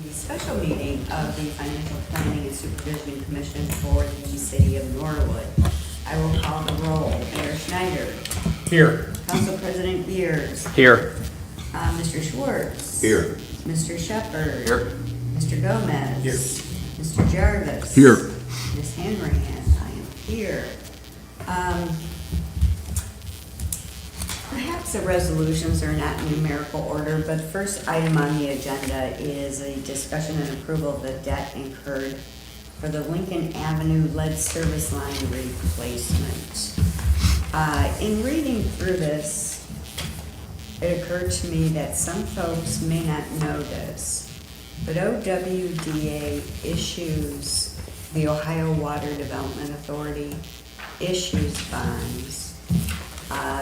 the special meeting of the Financial Planning and Supervision Commission for the City of Norwood. I will call the roll. Mayor Schneider. Here. Council President Beers. Here. Mr. Schwartz. Here. Mr. Shepherd. Here. Mr. Gomez. Here. Mr. Jarvis. Here. Ms. Hanrahan. I am here. Perhaps the resolutions are not in numerical order, but first item on the agenda is a discussion and approval of the debt incurred for the Lincoln Avenue lead service line replacement. In reading through this, it occurred to me that some folks may not know this, but OWDA issues, the Ohio Water Development Authority issues bonds.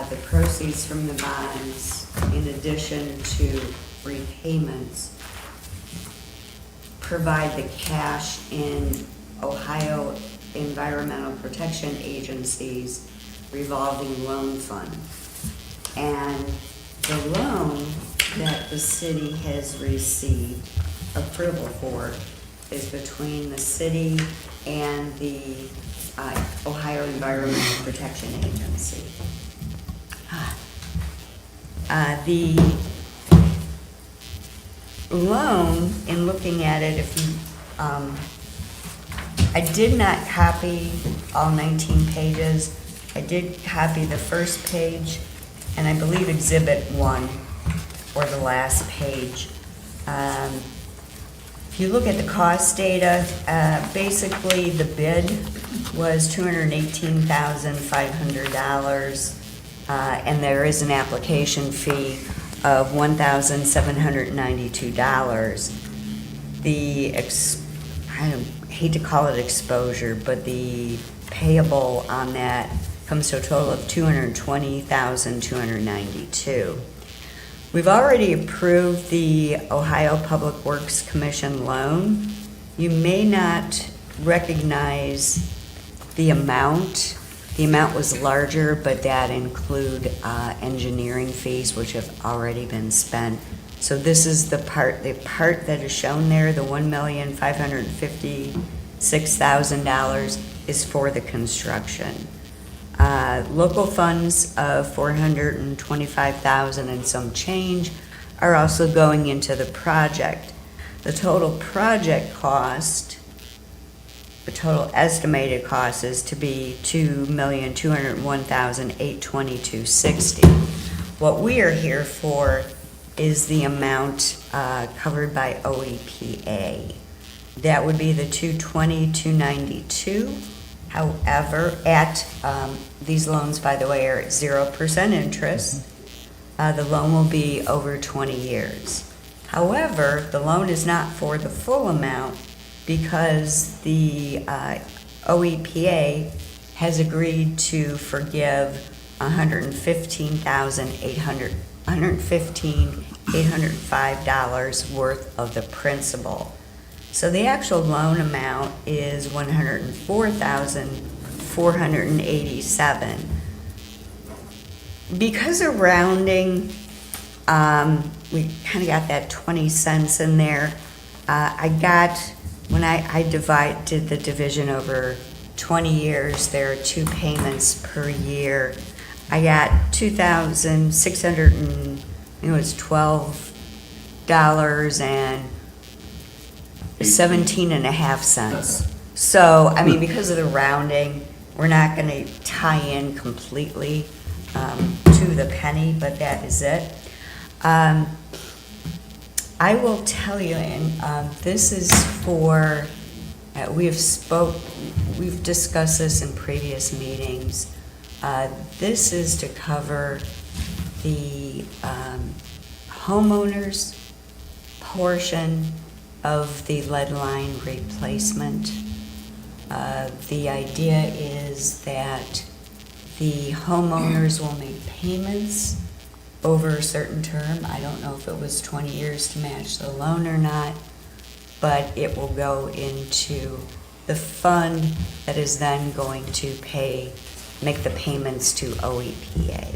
The proceeds from the bonds, in addition to repayments, provide the cash in Ohio Environmental Protection Agency's revolving loan fund. And the loan that the city has received approval for is between the city and the Ohio Environmental Protection Agency. The loan, in looking at it, if you, I did not copy all 19 pages. I did copy the first page, and I believe Exhibit 1, or the last page. If you look at the cost data, basically the bid was $218,500, and there is an application fee of $1,792. I hate to call it exposure, but the payable on that comes to a total of $220,292. We've already approved the Ohio Public Works Commission loan. You may not recognize the amount. The amount was larger, but that include engineering fees, which have already been spent. So this is the part that is shown there, the $1,556,000 is for the construction. Local funds of $425,000 and some change are also going into the project. The total project cost, the total estimated cost is to be $2,201,822.60. What we are here for is the amount covered by OEPA. That would be the $220,292. However, these loans, by the way, are at 0% interest. The loan will be over 20 years. However, the loan is not for the full amount because the OEPA has agreed to forgive $115,805 worth of the principal. So the actual loan amount is $104,487. Because of rounding, we kind of got that 20 cents in there. When I did the division over 20 years, there are 2 payments per year. I got $2,612.17.5. So, I mean, because of the rounding, we're not going to tie in completely to the penny, but that is it. I will tell you, and this is for, we've discussed this in previous meetings. This is to cover the homeowners portion of the lead line replacement. The idea is that the homeowners will make payments over a certain term. I don't know if it was 20 years to match the loan or not, but it will go into the fund that is then going to make the payments to OEPA.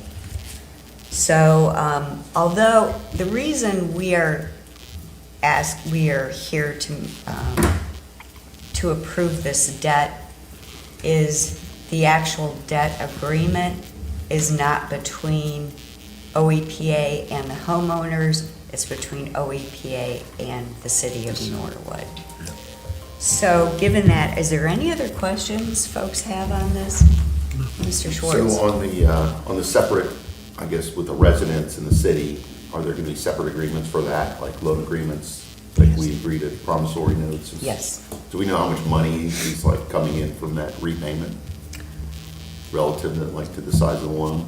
So although the reason we are we are here to approve this debt, is the actual debt agreement is not between OEPA and the homeowners, it's between OEPA and the city of Norwood. So given that, is there any other questions folks have on this? Mr. Schwartz? So on the separate, I guess with the residents in the city, are there gonna be separate agreements for that, like loan agreements? Like we agreed to promissory notes? Yes. Do we know how much money is like coming in from that repayment relative to like to the size of the loan?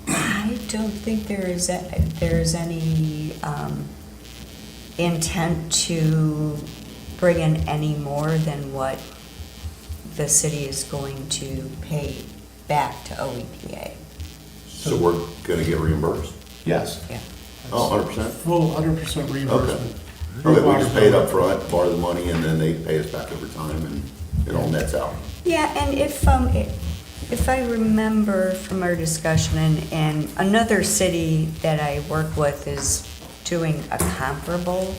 I don't think there's any intent to bring in any more than what the city is going to pay back to OEPA. So we're gonna get reimbursed? Yes. Yeah. Oh, 100%? Full 100% reimbursement. Okay, we just pay it up front, borrow the money, and then they pay us back over time, and it all nets out. Yeah, and if I remember from our discussion, and another city that I work with is doing a comparable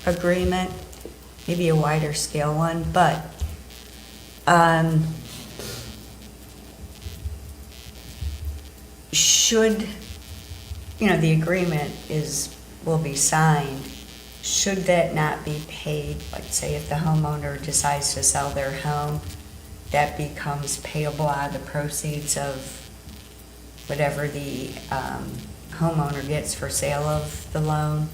agreement, maybe a wider scale one, but should, the agreement will be signed, should that not be paid, like say if the homeowner decides to sell their home, that becomes payable out of the proceeds of whatever the homeowner gets for sale of the loan.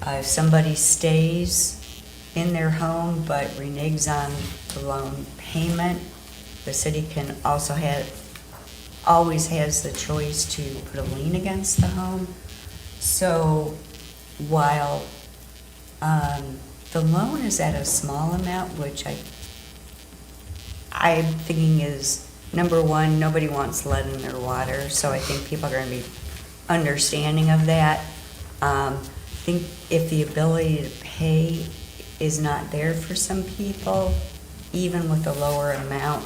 If somebody stays in their home but reneges on the loan payment, the city can also always has the choice to put a lien against the home. So while the loan is at a small amount, which I'm thinking is, number one, nobody wants lead in their water, so I think people are going to be understanding of that. I think if the ability to pay is not there for some people, even with a lower amount,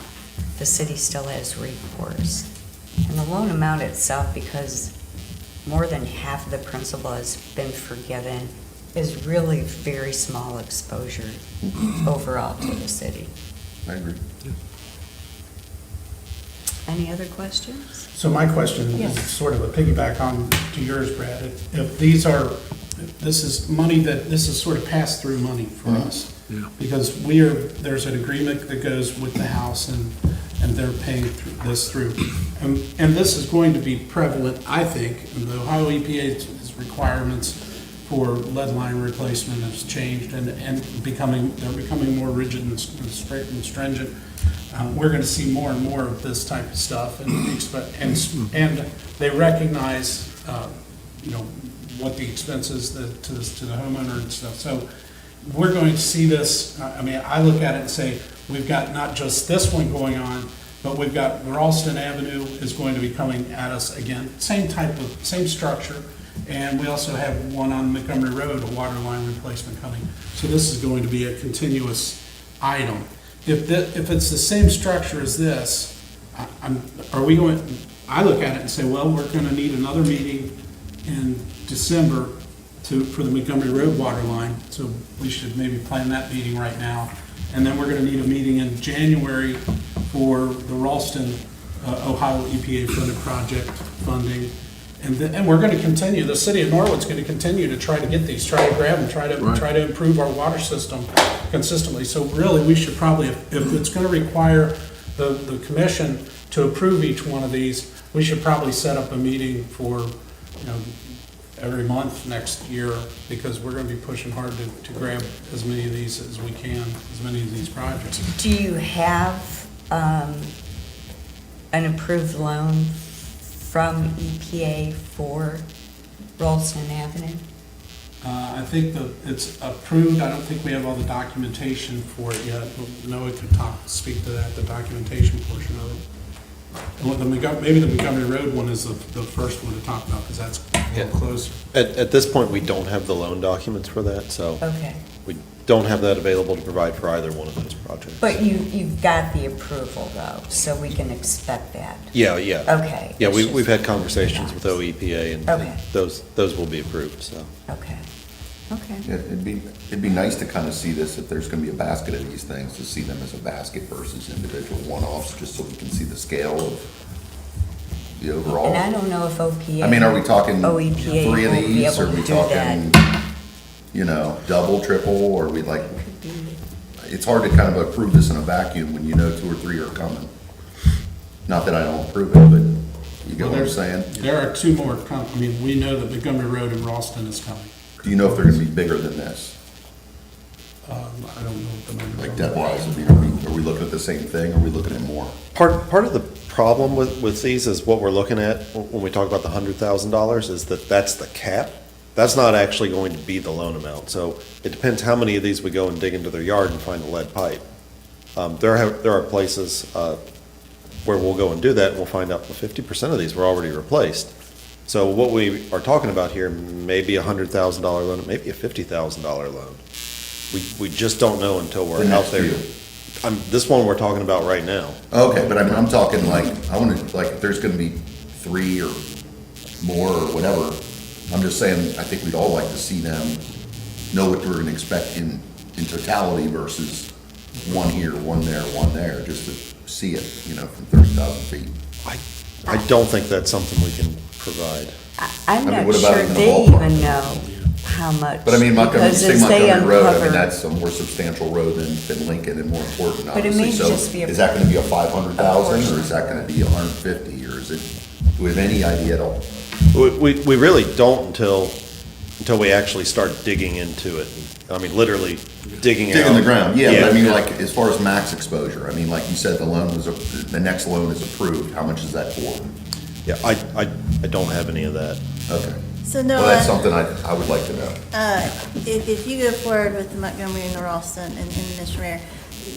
the city still has recourse. And the loan amount itself, because more than half of the principal has been forgiven, is really very small exposure overall to the city. I agree. Any other questions? So my question Yes. is sort of a piggyback on to yours, Brad. If this is sort of pass-through money for us. Yeah. Because there's an agreement that goes with the house and they're paying this through. And this is going to be prevalent, I think, in the Ohio EPA's requirements for lead line replacement has changed and they're becoming more rigid and stringent. We're going to see more and more of this type of stuff and they recognize, what the expenses to the homeowner and stuff. So we're going to see this. I look at it and say, we've got not just this one going on, but we've got Ralston Avenue is going to be coming at us again. Same structure. And we also have one on Montgomery Road, a water line replacement coming. So this is going to be a continuous item. If it's the same structure as this, I look at it and say, well, we're going to need another meeting in December for the Montgomery Road water line. So we should maybe plan that meeting right now. And then we're going to need a meeting in January for the Ralston, Ohio EPA funded project funding. And we're going to continue, the city of Norwood's going to continue to try to get these, try to grab them, try to improve our water system consistently. So really, we should probably, if it's going to require the commission to approve each one of these, we should probably set up a meeting for, every month next year, because we're going to be pushing hard to grab as many of these as we can, as many of these projects. Do you have an approved loan from EPA for Ralston Avenue? I think that it's approved. I don't think we have all the documentation for it yet. Noah could speak to that, the documentation portion of it. And maybe the Montgomery Road one is the first one to talk about, because that's a little closer. At this point, we don't have the loan documents for that, so Okay. we don't have that available to provide for either one of those projects. But you've got the approval though, so we can expect that. Yeah, yeah. Okay. Yeah, it's we've just- had conversations with OEPA, and Okay. those will be approved, so. Okay, okay. Yeah, it'd be nice to kind of see this, if there's gonna be a basket of these things, to see them as a basket versus individual one-offs, just so we can see the scale of the overall. And I don't know if OPA. I mean, are we talking OEPA three of will be these, able or are to we do that. talking, double, triple, or we like, it's hard to kind of approve this in a vacuum when you know 2 or 3 are coming. Not that I don't approve it, but you get what I'm saying? There are two more we know that Montgomery Road in Ralston is coming. Do you know if they're gonna be bigger than this? I don't know what the numbers are. Like debt-wise, are we looking at the same thing, or are we looking at more? Part of the problem with these is what we're looking at when we talk about the $100,000 is that's the cap. That's not actually going to be the loan amount. So it depends how many of these we go and dig into their yard and find a lead pipe. There are places where we'll go and do that, and we'll find out, well, 50% of these were already replaced. So what we are talking about here may be a $100,000 loan, it may be a $50,000 loan. We just don't know until we're The out next there. few. This one we're talking about right now. Okay, but I mean, I'm talking like, I wanna, like, if there's gonna be 3 or more or whatever, I'm just saying, I think we'd all like to see them know what we're gonna expect in totality versus one here, one there, just to see it, from 30,000 feet. I don't think that's something we can provide. I'm I mean, not what about sure in the they ballpark? even know how much. But I mean, because say as they Montgomery Road, I mean, uncover- that's a more substantial road than Lincoln and more important, But it obviously. may So just be a- is that gonna be a 500,000, or is that gonna be 150, or is it, do we have any idea at all? We really don't until we actually start digging into it. I mean, literally digging out. Dig in the ground, yeah, but I mean, Yeah. like, as far as max exposure, I mean, like you said, the next loan is approved, how much is that for? Yeah, I don't have any of that. Okay. So Well, that's Noah, something I would like to know. if you go forward with the Montgomery and the Ralston and Mr. Mayor,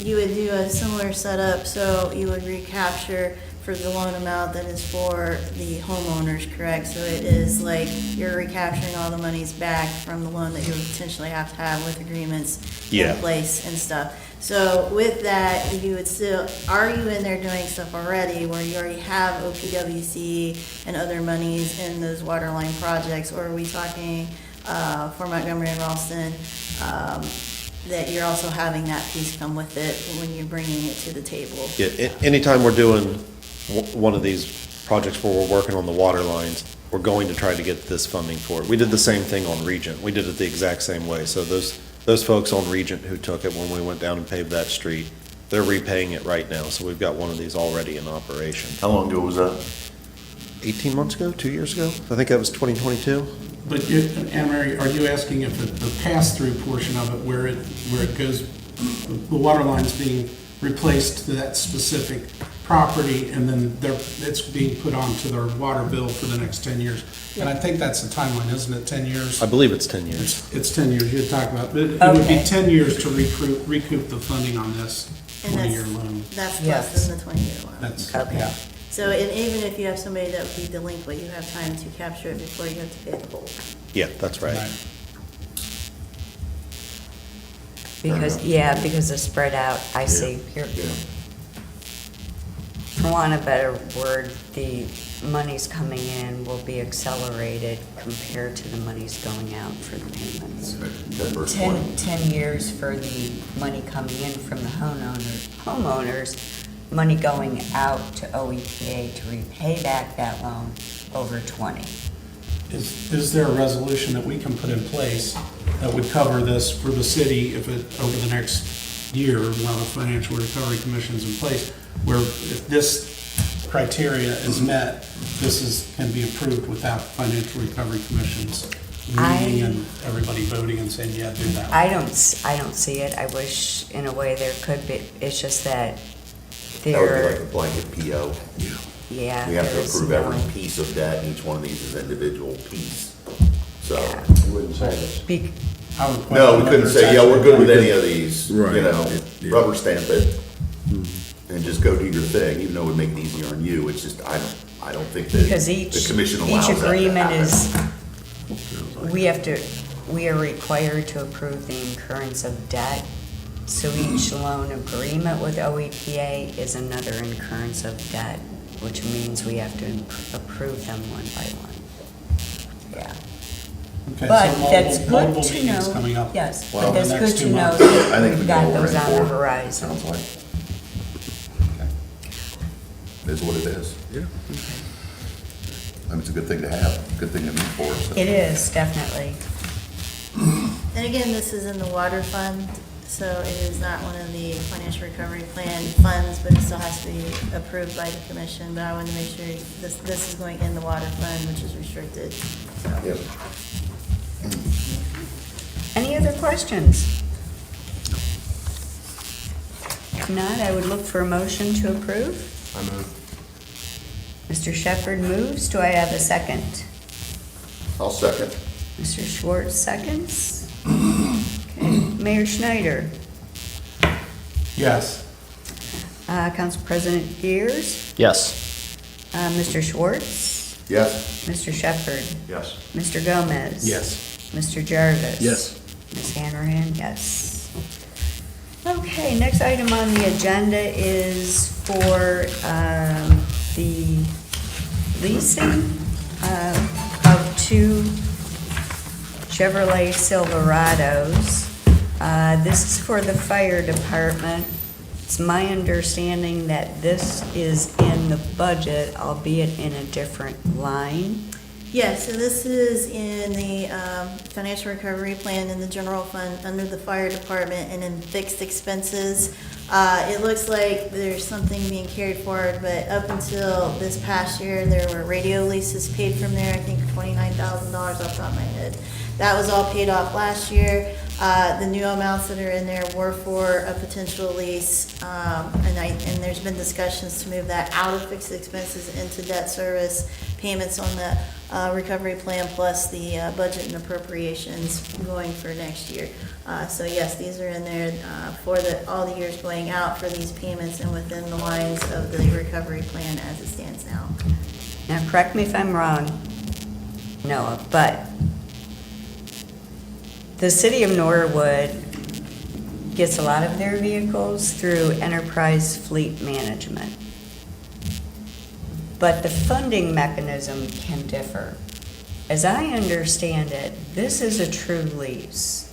you would do a similar setup, so you would recapture for the loan amount that is for the homeowners, correct? So it is like you're recapturing all the monies back from the loan that you would potentially have to have with agreements Yeah. in place and stuff. So with that, you would still, are you in there doing stuff already where you already have OPWC and other monies in those water line projects? Or are we talking for Montgomery and Ralston, that you're also having that piece come with it when you're bringing it to the table? Yeah, anytime we're doing one of these projects where we're working on the water lines, we're going to try to get this funding for it. We did the same thing on Regent. We did it the exact same way. So those folks on Regent who took it when we went down and paved that street, they're repaying it right now. So we've got one of these already in operation. How long ago was that? 18 months ago, 2 years ago? I think that was 2022. But Anne Mary, are you asking if the pass-through portion of it, where it goes, the water line's being replaced to that specific property, and then it's being put onto their water bill for the next 10 years? And I think that's the timeline, isn't it, 10 years? I believe it's 10 years. It's 10 years, you had talked about, but it would be Okay. 10 years to recoup the funding on this And 20-year loan. That's Yes. less than the 20-year loan. That's, Okay. yeah. So, and even if you have somebody that would be delinquent, you have time to capture it before you have to pay the whole. Yeah, that's right. Right. Because it's spread out, I see. Here, for want of a better word, the monies coming in will be accelerated compared to the monies going out for the payments. That first one. 10 years for the money coming in from the homeowners, money going out to OEPA to repay back that loan over 20. Is there a resolution that we can put in place that would cover this for the city if it, over the next year, while the Financial Recovery Commission's in place, where if this criteria is met, can be approved without Financial Recovery Commission's meeting and everybody voting and saying, yeah, do that? I don't see it. I wish in a way there could be. It's just that That would be there, like a blanket PO. yeah. We have to there is approve no- every piece of debt, and each one of these is individual piece. So, Yeah. You wouldn't say this. Bec- I would question no, we whether couldn't it's say, yeah, we're actually- good with any of these, Right. Yeah. rubber stamp it, and just go do your thing, even though it would make it easier on you. It's just, I don't think that Because the each commission allows that to agreement happen. is, we have to we are required to approve the incurrence of debt. So each loan agreement with OEPA is another incurrence of debt, which means we have to approve them one by one. Yeah. Okay, But so that's good multiple to meetings coming know, up. yes, Well, but that's the next good to 2 know months. I that think we we've go got over those in on the 4, horizon. sounds like. Okay. It is what it is. Yeah. I mean, it's a good thing to have, good thing to meet for. So. It is, definitely. And again, this is in the water fund, so it is not one of the financial recovery plan funds, but it still has to be approved by the commission. But I wanted to make sure this is going in the water fund, which is restricted, so. Yep. Any other questions? If not, I would look for a motion to approve. I move. Mr. Shepherd moves. Do I have a second? I'll second. Mr. Schwartz seconds. Okay. Mayor Schneider. Yes. Council President Gears. Yes. Mr. Schwartz. Yes. Mr. Shepherd. Yes. Mr. Gomez. Yes. Mr. Jarvis. Yes. Ms. Hanrahan, yes. Okay, next item on the agenda is for the leasing of 2 Chevrolet Silverados. This is for the fire department. It's my understanding that this is in the budget, albeit in a different line. Yes, so this is in the financial recovery plan in the general fund under the fire department and in fixed expenses. It looks like there's something being carried forward, but up until this past year, there were radio leases paid from there, I think $29,000 off the top of my head. That was all paid off last year. The new amounts that are in there were for a potential lease, and there's been discussions to move that out of fixed expenses into debt service payments on the recovery plan plus the budget and appropriations going for next year. So yes, these are in there for all the years going out for these payments and within the lines of the recovery plan as it stands now. Now, correct me if I'm wrong, Noah, but the city of Norwood gets a lot of their vehicles through Enterprise Fleet Management. But the funding mechanism can differ. As I understand it, this is a true lease.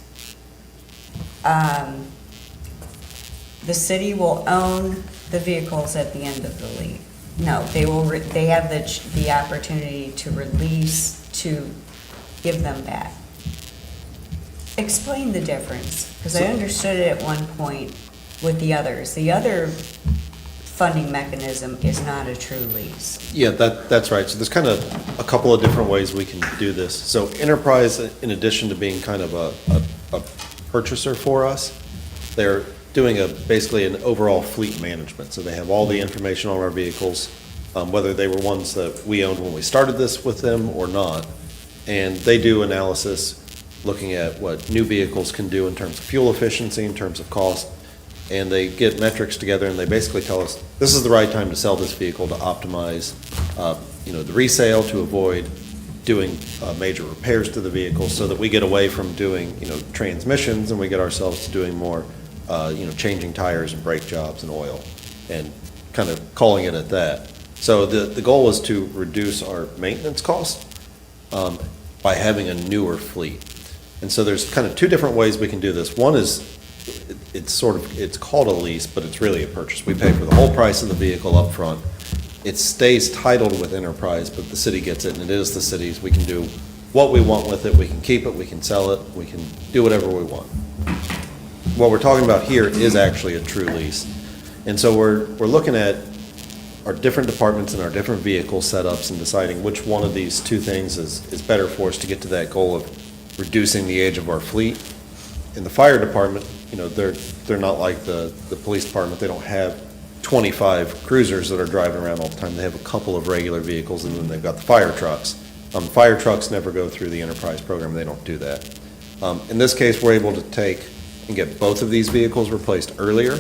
The city will own the vehicles at the end of the lease. No, they have the opportunity to release, to give them back. Explain the difference, because I understood it at one point with the others. The other funding mechanism is not a true lease. Yeah, that's right. So there's kind of a couple of different ways we can do this. So Enterprise, in addition to being kind of a purchaser for us, they're doing basically an overall fleet management. So they have all the information on our vehicles, whether they were ones that we owned when we started this with them or not. And they do analysis looking at what new vehicles can do in terms of fuel efficiency, in terms of cost, and they get metrics together and they basically tell us, this is the right time to sell this vehicle to optimize, the resale, to avoid doing major repairs to the vehicle, so that we get away from doing, transmissions, and we get ourselves to doing more, changing tires and brake jobs and oil, and kind of calling it at that. So the goal is to reduce our maintenance costs by having a newer fleet. And so there's kind of 2 different ways we can do this. One is, it's called a lease, but it's really a purchase. We pay for the whole price of the vehicle up front. It stays titled with Enterprise, but the city gets it, and it is the city's. We can do what we want with it. We can keep it, we can sell it, we can do whatever we want. What we're talking about here is actually a true lease. And so we're looking at our different departments and our different vehicle setups and deciding which one of these 2 things is better for us to get to that goal of reducing the age of our fleet. In the fire department, they're not like the police department. They don't have 25 cruisers that are driving around all the time. They have a couple of regular vehicles, and then they've got the fire trucks. Fire trucks never go through the Enterprise program. They don't do that. In this case, we're able to take and get both of these vehicles replaced earlier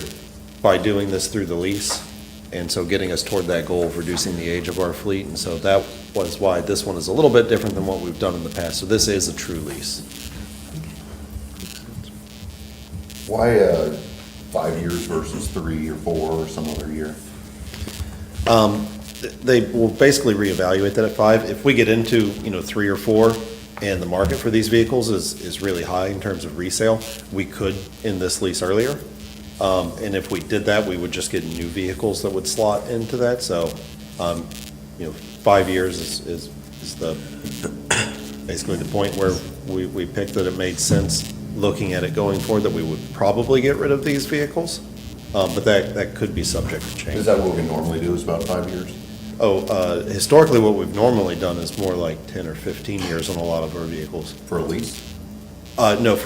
by doing this through the lease, and so getting us toward that goal of reducing the age of our fleet. And so that was why this one is a little bit different than what we've done in the past. So this is a true lease. Why, 5 years versus 3 or 4 or some other year? They will basically reevaluate that at 5. If we get into, 3 or 4, and the market for these vehicles is really high in terms of resale, we could end this lease earlier. And if we did that, we would just get new vehicles that would slot into that, so, 5 years is the, basically the point where we picked that it made sense, looking at it going forward, that we would probably get rid of these vehicles, but that could be subject to change. Is that what we normally do, is about 5 years? Historically, what we've normally done is more like 10 or 15 years on a lot of our vehicles. For a lease? No,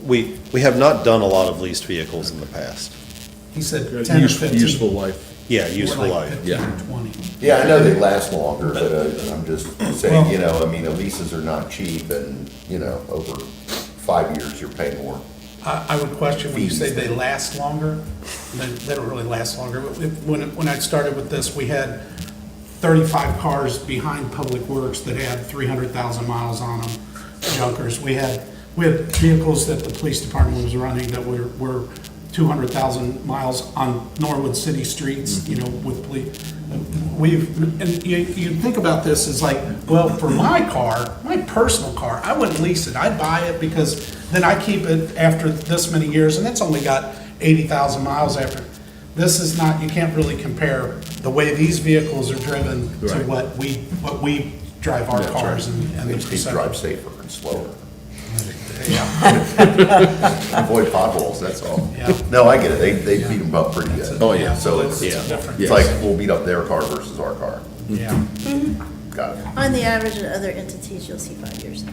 we have not done a lot of leased vehicles in the past. He said 10 or 15. Useful life. Yeah, More useful like life. 15 Yeah. or 20. Yeah, I know they last longer, but I'm just saying, Well- I mean, the leases are not cheap and, over 5 years, you're paying more. I would question when you say Fees. they last longer, they don't really last longer. When I started with this, we had 35 cars behind Public Works that had 300,000 miles on them, junkers. We had vehicles that the police department was running that were 200,000 miles on Norwood city streets, with police. And you think about this as like, well, for my car, my personal car, I wouldn't lease it. I'd buy it because then I keep it after this many years, and it's only got 80,000 miles after. This is not, you can't really compare the way these vehicles are driven to Right. what we drive our That's cars and It the makes me perception. drive safer and slower. Yeah. Avoid potholes, that's all. Yeah. No, I get it, they beat them up pretty good. Oh, yeah. So it's different. it's like, we'll beat up their car versus our car. Yeah. Got it. On the average, in other entities, you'll see 5 years.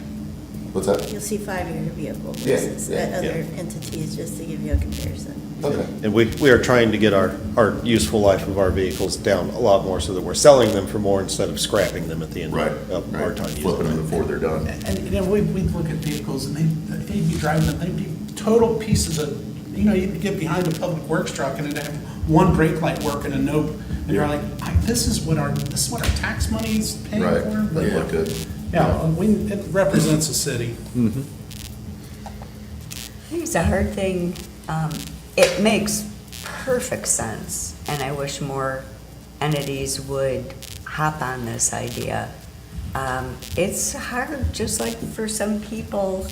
What's that? You'll see 5-year vehicle Yeah, leases yeah, at other yeah. entities, just to give you a comparison. Okay. And we are trying to get our useful life of our vehicles down a lot more so that we're selling them for more instead of scrapping them at the end Right, of our right, time. using flipping them them. before they're done. And, we look at vehicles and they'd be driving them, they'd be total pieces of, you'd get behind a public works truck and it'd have one brake light working and no, and you're like, this is what our tax money's paying Right, for? But they look good. yeah, it represents a city. I think it's a hard thing. It makes perfect sense, and I wish more entities would hop on this idea. It's hard, just like for some people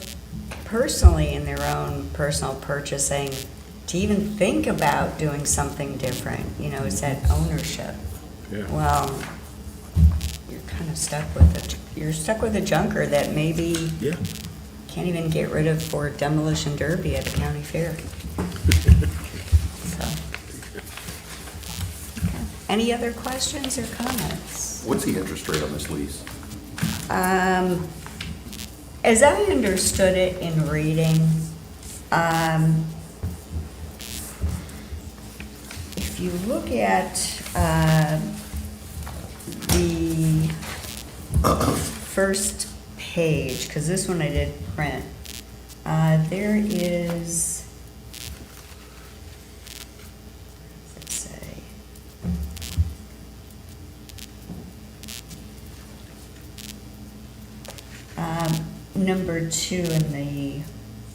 personally in their own personal purchasing, to even think about doing something different. It's that ownership. Yeah. Well, you're kind of stuck with a junker that maybe Yeah. can't even get rid of for demolition derby at a county fair. So. Okay. Any other questions or comments? What's the interest rate on this lease? As I understood it in reading, if you look at the first page, because this one I did print, there is, let's say, number 2 in the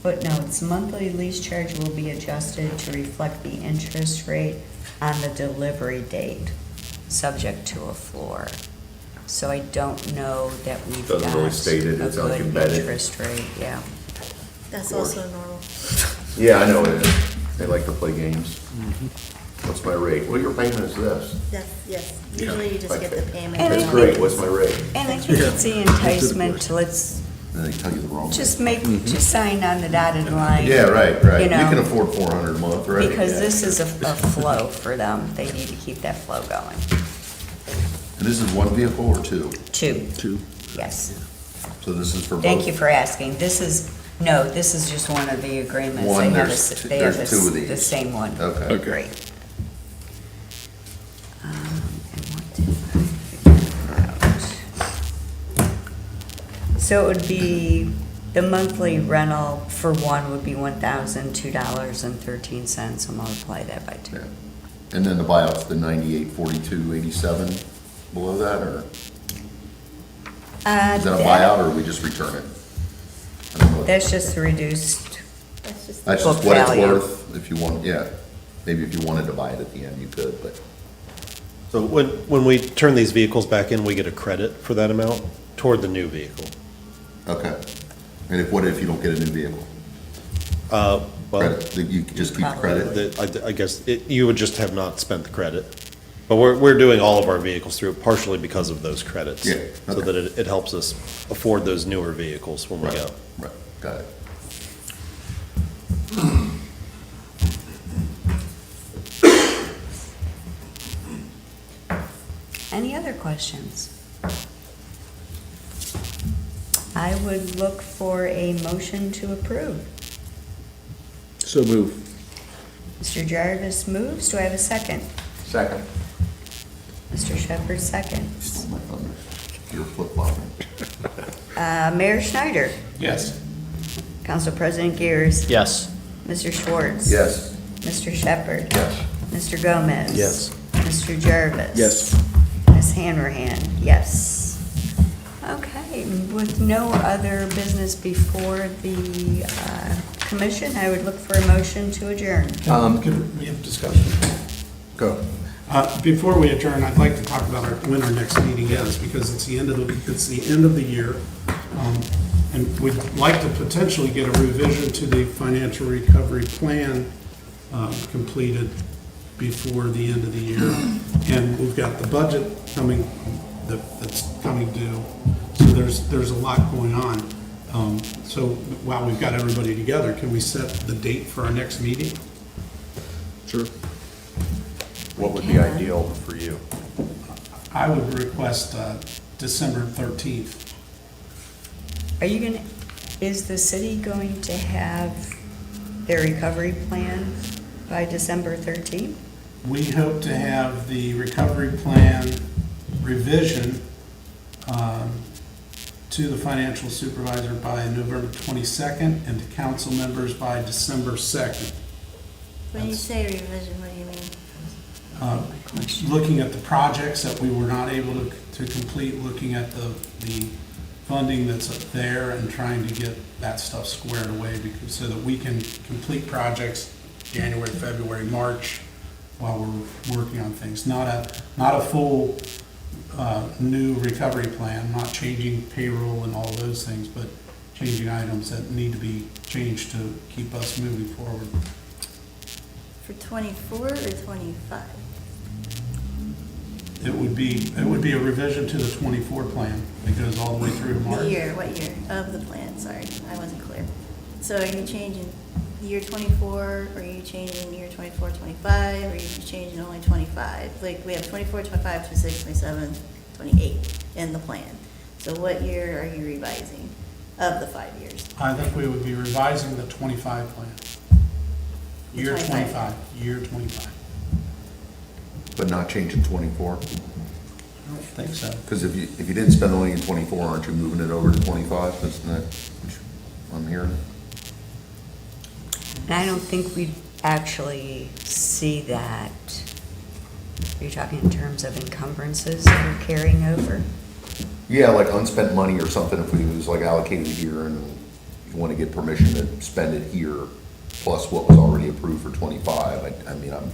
footnotes, monthly lease charge will be adjusted to reflect the interest rate on the delivery date, subject to a floor. So I don't know that we've got Doesn't really state it, a it's like good embedded. interest rate, yeah. That's also normal. Yeah, I know it is. They like to play games. What's my rate? Well, your payment is this. Yes, usually you just get the payment. And That's I great, think- what's my rate? And I think it's the enticement to let's And they tell you the wrong rate. just sign on the dotted line. Yeah, right. You You know. can afford 400 a month, right? Because Yeah. this is a flow for them. They need to keep that flow going. And this is one vehicle or two? 2, Two. yes. So this is for both? Thank you for asking. This is just one of the agreements. One, They have there's the- two- they have there's the two of The these. same one. Okay. Okay. Great. And what did I figure out? So it would be, the monthly rental for one would be $1,002.13. So multiply that by 2. Yeah. And then the buyout's the 984287 below that, or is that a buyout, or we just return it? I don't know. That's just the reduced That's just. That's Book just what it's value. worth, if you want, yeah. Maybe if you wanted to buy it at the end, you could, but, So when we turn these vehicles back in, we get a credit for that amount toward the new vehicle. okay. And what if you don't get a new vehicle? Well, Credit, you could just keep the credit? I guess you would just have not spent the credit. But we're doing all of our vehicles through it partially because of those credits. Yeah, So okay. that it helps us afford those newer vehicles when we Right, go. right, got it. Any other questions? I would look for a motion to approve. So move. Mr. Jarvis moves. Do I have a second? Second. Mr. Shepherd seconds. Oh my goodness, you're flip-flopping. Mayor Schneider. Yes. Council President Gears. Yes. Mr. Schwartz. Yes. Mr. Shepherd. Yes. Mr. Gomez. Yes. Mr. Jarvis. Yes. Ms. Hanrahan, yes. Okay, with no other business before the commission, I would look for a motion to adjourn. Can we have discussion? Go. Before we adjourn, I'd like to talk about when our next meeting is, because it's the end of the year. And we'd like to potentially get a revision to the financial recovery plan completed before the end of the year. And we've got the budget coming, that's coming due. So there's a lot going on. So while we've got everybody together, can we set the date for our next meeting? Sure. What would be ideal for you? I would request December 13th. Are you gonna, is the city going to have their recovery plan by December 13th? We hope to have the recovery plan revision to the financial supervisor by November 22nd and to council members by December 2nd. When you say revision, what do you mean? Looking at the projects that we were not able to complete, looking at the funding that's up there and trying to get that stuff squared away so that we can complete projects January, February, March while we're working on things. Not a full new recovery plan, not changing payroll and all those things, but changing items that need to be changed to keep us moving forward. For 24 or 25? It would be a revision to the 24 plan that goes all the way through to March. What year of the plan? Sorry, I wasn't clear. So are you changing year 24, or are you changing year 24, 25, or are you changing only 25? Like, we have 24, 25, 26, 27, 28 in the plan. So what year are you revising of the 5 years? I think we would be revising the 25 plan. Year 25, year 25. But not changing 24? I don't think so. Because if you didn't spend the money in 24, aren't you moving it over to 25? Isn't that what I'm hearing? And I don't think we'd actually see that. Are you talking in terms of encumbrances that are carrying over? Yeah, like unspent money or something, if it was like allocated here and you want to get permission to spend it here, plus what was already approved for 25, I mean, I'm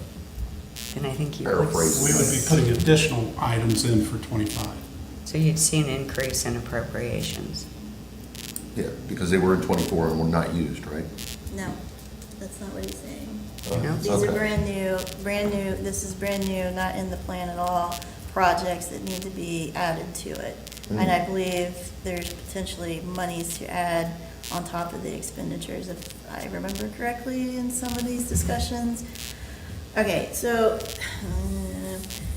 Then I think you would. paraphrasing. We would be putting additional items in for 25. So you'd see an increase in appropriations. Yeah, because they were in 24 and were not used, right? No, that's not what he's saying. No? These are brand new, this is brand new, not in the plan at all, projects that need to be added to it. And I believe there's potentially monies to add on top of the expenditures, if I remember correctly in some of these discussions. Okay, so,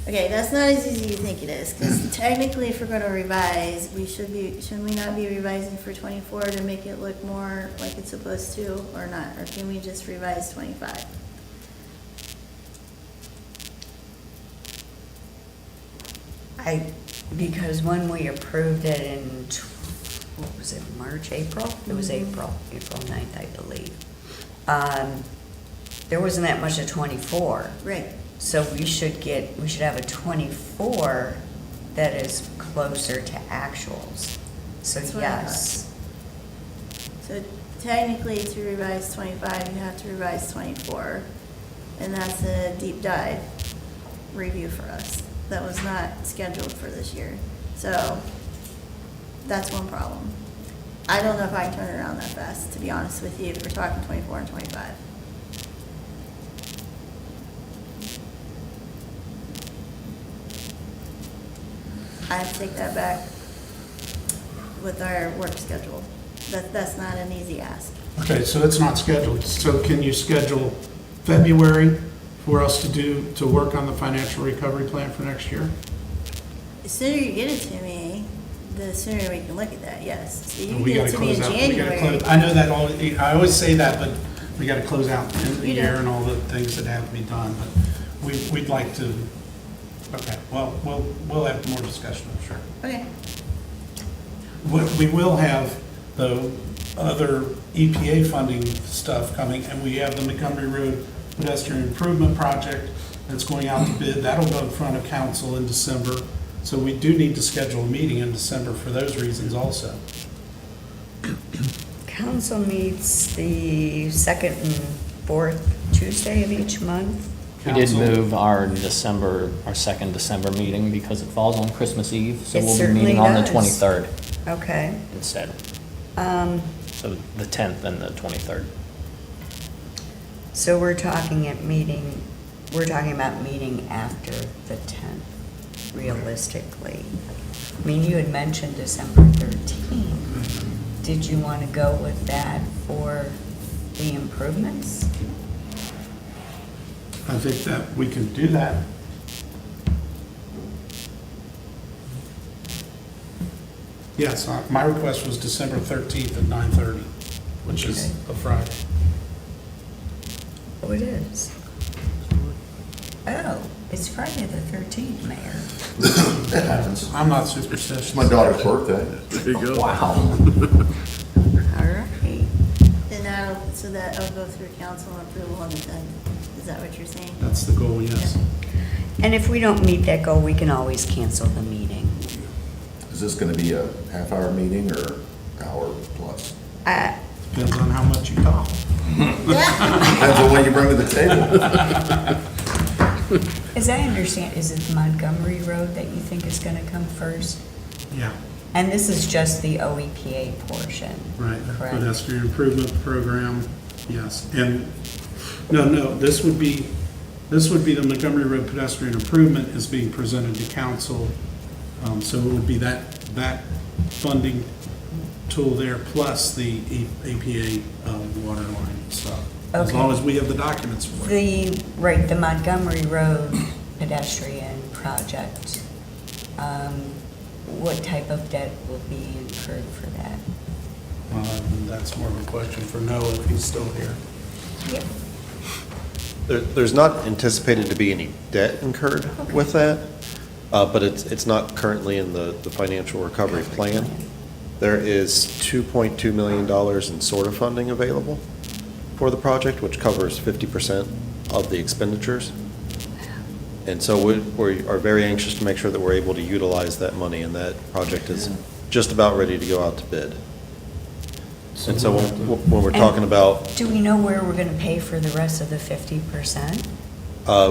okay, that's not as easy as you think it is, because technically if we're gonna revise, shouldn't we not be revising for 24 to make it look more like it's supposed to, or not? Or can we just revise 25? Because when we approved it in, what was it, March, April? It was April 9th, I believe. There wasn't that much of 24. Right. So we should have a 24 that is closer to actuals. So That's what I yes. So technically to revise 25, you have to revise 24. And that's a deep dive review for us. That was not scheduled for this year. So that's one problem. I don't know if I can turn it around that fast, to be honest with you, if we're talking 24 and 25. I have to take that back with our work schedule. That's not an easy ask. Okay, so it's not scheduled. So can you schedule February for us to work on the financial recovery plan for next year? The sooner you get it to me, the sooner we can look at that, yes. So you can We get gotta it to me in close out, we gotta January. close, I know that all, I always say that, but we gotta close out the end of the You do. year and all the things that have to be done, but we'd like to, okay, well, we'll have more discussion, I'm sure. Okay, We will have the other EPA funding stuff coming, and we have the Montgomery Road pedestrian improvement project that's going out to bid. That'll go in front of council in December. So we do need to schedule a meeting in December for those reasons also. Council meets the second and fourth Tuesday of each month. We did Council- move our second December meeting because it falls on Christmas Eve, so It we'll be certainly meeting on the does. 23rd Okay. instead. Um, So the 10th and the 23rd. So we're talking about meeting after the 10th, realistically. I mean, you had mentioned December 13th. Did you want to go with that for the improvements? I think that we can do that. Yes, my request was December 13th at 9:30, which is Okay. a Friday. Oh, it is. Oh, it's Friday the 13th, Mayor. It happens. I'm not superstitious. It's my daughter's birthday. There you go. Wow. All right. and that'll go through council approval on the 10th. Is that what you're saying? That's the goal, yes. And if we don't meet that goal, we can always cancel the meeting. Is this gonna be a half-hour meeting or hour plus? Depends on how much you talk. Depends on what you bring to the table. As I understand, is it Montgomery Road that you think is going to come first? Yeah, And this is just the OEPA portion? right, Correct. pedestrian improvement program, yes. And, no, this would be the Montgomery Road pedestrian improvement is being presented to council. So it would be that funding tool there plus the APA water line stuff. As Okay. long as we have the documents for it. The Montgomery Road pedestrian project, what type of debt will be incurred for that? That's more of a question for Noah if he's still here. Yep. There's not anticipated to be any debt incurred with that, but it's not currently in the financial recovery plan. There is $2.2 million in SORTA funding available for the project, which covers 50% of the expenditures. And so we are very anxious to make sure that we're able to utilize that money, and that project is just about ready to go out to bid. And so when we're talking about, Do we know where we're going to pay for the rest of the 50%?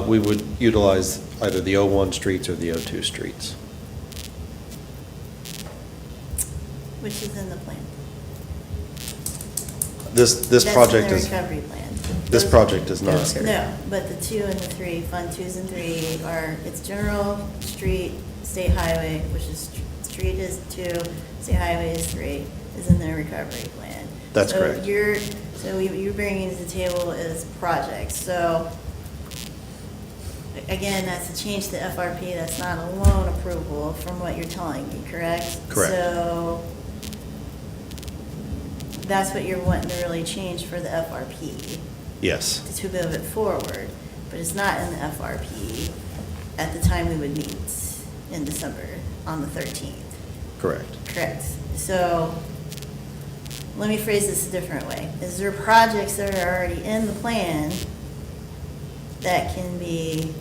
we would utilize either the 01 streets or the 02 streets. Which is in the plan. This project That's is, in the recovery plan. this Those- project is Those not. are- No, but the 2 and the 3, Fund 2s and 3 are, it's general, street, state highway, which is, street is 2, state highway is 3, is in the recovery plan. That's correct. So you're bringing to the table is projects, so, again, that's a change to the FRP, that's not a loan approval from what you're telling me, correct? Correct. So, that's what you're wanting to really change for the FRP Yes, to move it forward, but it's not in the FRP at the time we would meet in December on the 13th. correct. Correct. So let me phrase this a different way. Is there projects that are already in the plan that can be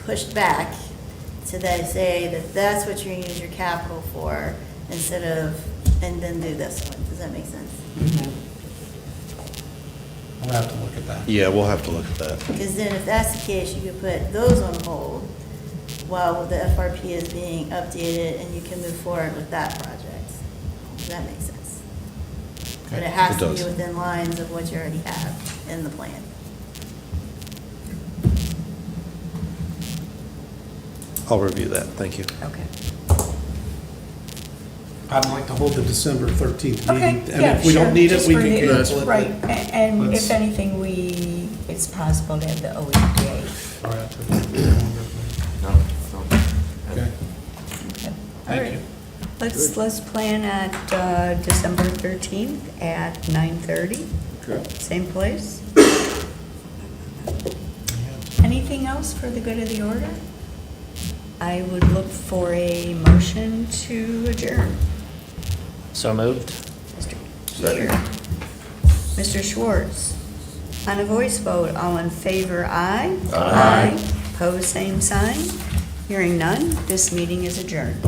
pushed back to that say that that's what you're gonna use your capital for instead of, and then do this one? Does that make sense? We'll have to look at that. Yeah, we'll have to look at that. Because then if that's the case, you could put those on hold while the FRP is being updated and you can move forward with that project. Does that make sense? But it has It to does. be within lines of what you already have in the plan. I'll review that, thank you. Okay. I'd like to hold the December 13th Okay, meeting. And yeah, if we don't sure. need it, Just we bring can it- cancel it. but- Right, and Let's- if anything, it's possible to have the OEPA. All right. No, no. Okay, Okay. All thank right. you. Let's plan at December 13th at 9:30, same place. Anything else for the good of the order? I would look for a motion to adjourn. So moved? Mr. Kier. Mr. Schwartz. On a voice vote, all in favor, aye. Aye. Pose same sign. Hearing none, this meeting is adjourned.